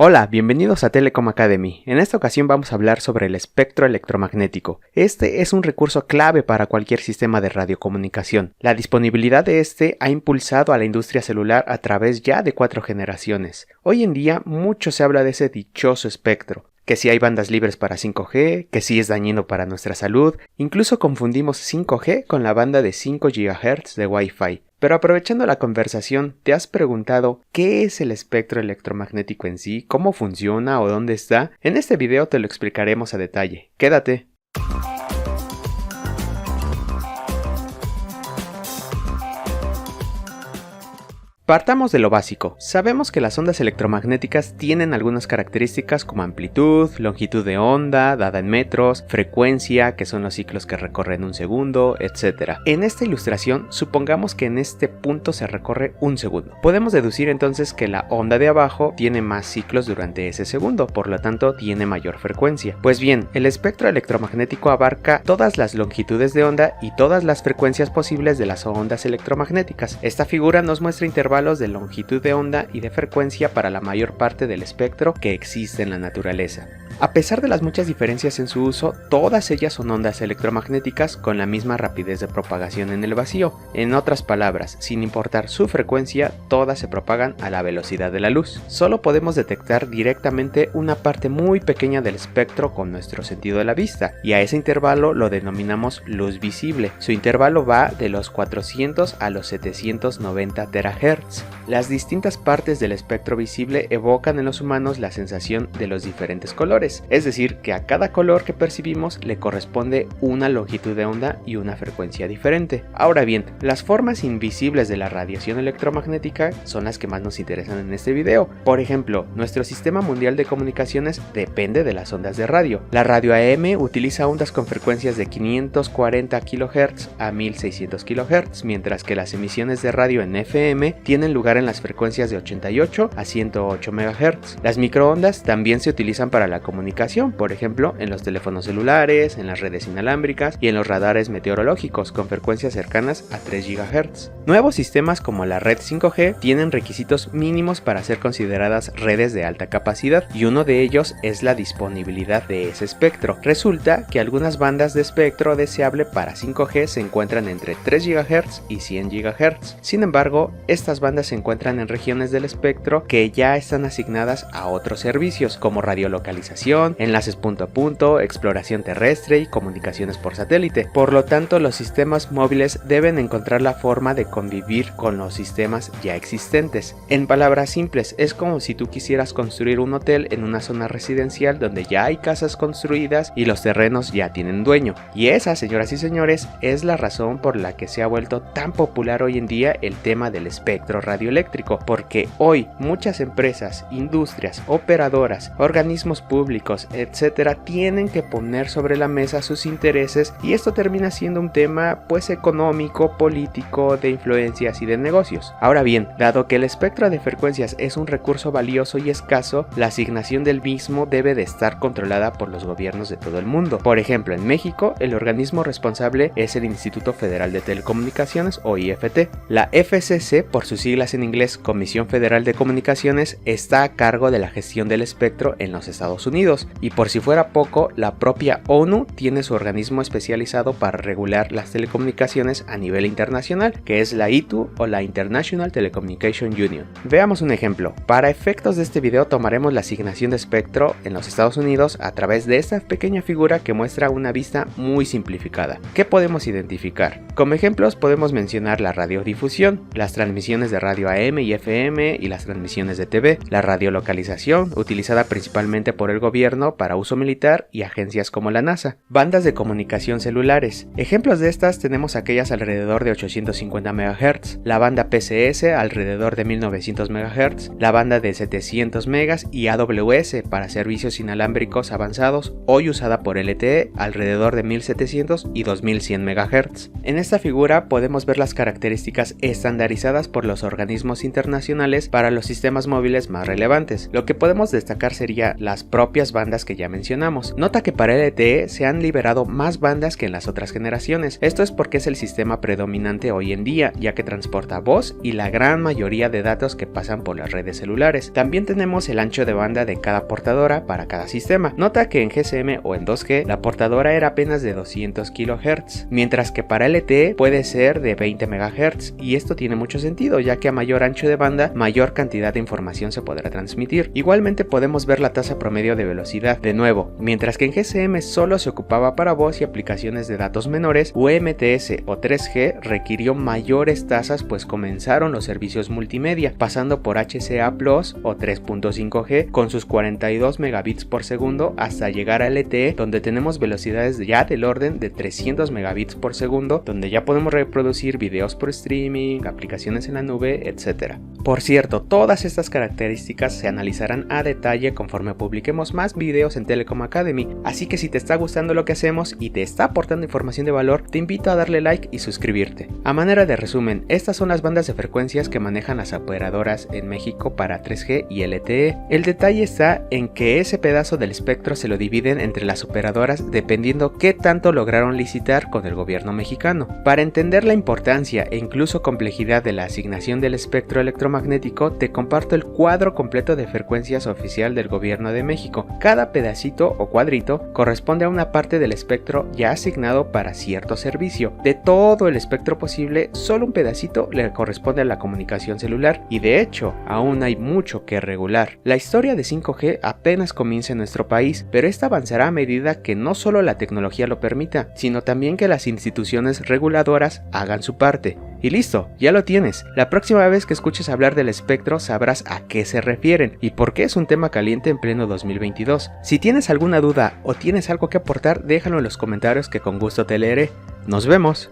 Hola, bienvenidos a Telecom Academy. En esta ocasión vamos a hablar sobre el espectro electromagnético. Este es un recurso clave para cualquier sistema de radiocomunicación. La disponibilidad de este ha impulsado a la industria celular a través ya de 4 generaciones. Hoy en día mucho se habla de ese dichoso espectro. Que si hay bandas libres para 5G, que si es dañino para nuestra salud, incluso confundimos 5G con la banda de 5 GHz de Wi-Fi. Pero aprovechando la conversación, ¿te has preguntado qué es el espectro electromagnético en sí, cómo funciona o dónde está? En este video te lo explicaremos a detalle. ¡Quédate! Partamos de lo básico. Sabemos que las ondas electromagnéticas tienen algunas características como amplitud, longitud de onda, dada en metros, frecuencia, que son los ciclos que recorren un segundo, etc. En esta ilustración, supongamos que en este punto se recorre un segundo. Podemos deducir entonces que la onda de abajo tiene más ciclos durante ese segundo, por lo tanto tiene mayor frecuencia. Pues bien, el espectro electromagnético abarca todas las longitudes de onda y todas las frecuencias posibles de las ondas electromagnéticas. Esta figura nos muestra intervalos de longitud de onda y de frecuencia para la mayor parte del espectro que existe en la naturaleza. A pesar de las muchas diferencias en su uso, todas ellas son ondas electromagnéticas con la misma rapidez de propagación en el vacío. En otras palabras, sin importar su frecuencia, todas se propagan a la velocidad de la luz. Solo podemos detectar directamente una parte muy pequeña del espectro con nuestro sentido de la vista, y a ese intervalo lo denominamos luz visible. Su intervalo va de los 400 a los 790 terahertz. Las distintas partes del espectro visible evocan en los humanos la sensación de los diferentes colores. Es decir, que a cada color que percibimos le corresponde una longitud de onda y una frecuencia diferente. Ahora bien, las formas invisibles de la radiación electromagnética son las que más nos interesan en este video. Por ejemplo, nuestro sistema mundial de comunicaciones depende de las ondas de radio. La radio AM utiliza ondas con frecuencias de 540 kHz a 1600 kHz, mientras que las emisiones de radio en FM tienen lugar en las frecuencias de 88 a 108 MHz. Las microondas también se utilizan para la comunicación, por ejemplo, en los teléfonos celulares, en las redes inalámbricas y en los radares meteorológicos con frecuencias cercanas a 3 GHz. Nuevos sistemas como la red 5G tienen requisitos mínimos para ser consideradas redes de alta capacidad, y uno de ellos es la disponibilidad de ese espectro. Resulta que algunas bandas de espectro deseable para 5G se encuentran entre 3 GHz y 100 GHz. Sin embargo, estas bandas se encuentran en regiones del espectro que ya están asignadas a otros servicios como radiolocalización, enlaces punto a punto, exploración terrestre y comunicaciones por satélite. Por lo tanto, los sistemas móviles deben encontrar la forma de convivir con los sistemas ya existentes. En palabras simples, es como si tú quisieras construir un hotel en una zona residencial donde ya hay casas construidas y los terrenos ya tienen dueño. Y esa, señoras y señores, es la razón por la que se ha vuelto tan popular hoy en día el tema del espectro radioeléctrico, porque hoy muchas empresas, industrias, operadoras, organismos públicos, etcétera, tienen que poner sobre la mesa sus intereses, y esto termina siendo un tema pues económico, político, de influencias y de negocios. Ahora bien, dado que el espectro de frecuencias es un recurso valioso y escaso, la asignación del mismo debe de estar controlada por los gobiernos de todo el mundo. Por ejemplo, en México, el organismo responsable es el Instituto Federal de Telecomunicaciones o IFT. La FCC, por sus siglas en inglés, Comisión Federal de Comunicaciones, está a cargo de la gestión del espectro en los Estados Unidos. Y por si fuera poco, la propia ONU tiene su organismo especializado para regular las telecomunicaciones a nivel internacional, que es la ITU o la International Telecommunication Union. Veamos un ejemplo. Para efectos de este video tomaremos la asignación de espectro en los Estados Unidos a través de esta pequeña figura que muestra una vista muy simplificada. ¿Qué podemos identificar? Como ejemplos podemos mencionar la radiodifusión, las transmisiones de radio AM y FM y las transmisiones de TV, la radiolocalización, utilizada principalmente por el gobierno para uso militar y agencias como la NASA, bandas de comunicación celulares. Ejemplos de estas tenemos aquellas alrededor de 850 MHz, la banda PCS alrededor de 1900 MHz, la banda de 700 MHz y AWS para servicios inalámbricos avanzados, hoy usada por LTE alrededor de 1700 y 2100 MHz. En esta figura podemos ver las características estandarizadas por los organismos internacionales para los sistemas móviles más relevantes. Lo que podemos destacar sería las propias propias bandas que ya mencionamos. Nota que para LTE se han liberado más bandas que en las otras generaciones. Esto es porque es el sistema predominante hoy en día, ya que transporta voz y la gran mayoría de datos que pasan por las redes celulares. También tenemos el ancho de banda de cada portadora para cada sistema. Nota que en GSM o en 2G la portadora era apenas de 200 kHz, mientras que para LTE puede ser de 20 MHz, y esto tiene mucho sentido, ya que a mayor ancho de banda, mayor cantidad de información se podrá transmitir. Igualmente podemos ver la tasa promedio de velocidad. De nuevo, mientras que en GSM solo se ocupaba para voz y aplicaciones de datos menores, UMTS o 3G requirió mayores tasas, pues comenzaron los servicios multimedia, pasando por HCA Plus o 3.5G con sus 42 megabits por segundo hasta llegar a LTE, donde tenemos velocidades ya del orden de 300 megabits por segundo, donde ya podemos reproducir videos por streaming, aplicaciones en la nube, etc. Por cierto, todas estas características se analizarán a detalle conforme publiquemos más videos en Telecom Academy, así que si te está gustando lo que hacemos y te está aportando información de valor, te invito a darle like y suscribirte. A manera de resumen, estas son las bandas de frecuencias que manejan las operadoras en México para 3G y LTE. El detalle está en que ese pedazo del espectro se lo dividen entre las operadoras dependiendo qué tanto lograron licitar con el gobierno mexicano. Para entender la importancia e incluso complejidad de la asignación del espectro electromagnético, te comparto el cuadro completo de frecuencias oficial del gobierno de México. Cada pedacito o cuadrito corresponde a una parte del espectro ya asignado para cierto servicio. De todo el espectro posible, solo un pedacito le corresponde a la comunicación celular, y de hecho, aún hay mucho que regular. La historia de 5G apenas comienza en nuestro país, pero esta avanzará a medida que no solo la tecnología lo permita, sino también que las instituciones reguladoras hagan su parte. Y listo, ya lo tienes. La próxima vez que escuches hablar del espectro sabrás a qué se refieren y por qué es un tema caliente en pleno 2022. Si tienes alguna duda o tienes algo que aportar, déjalo en los comentarios que con gusto te leeré. ¡Nos vemos!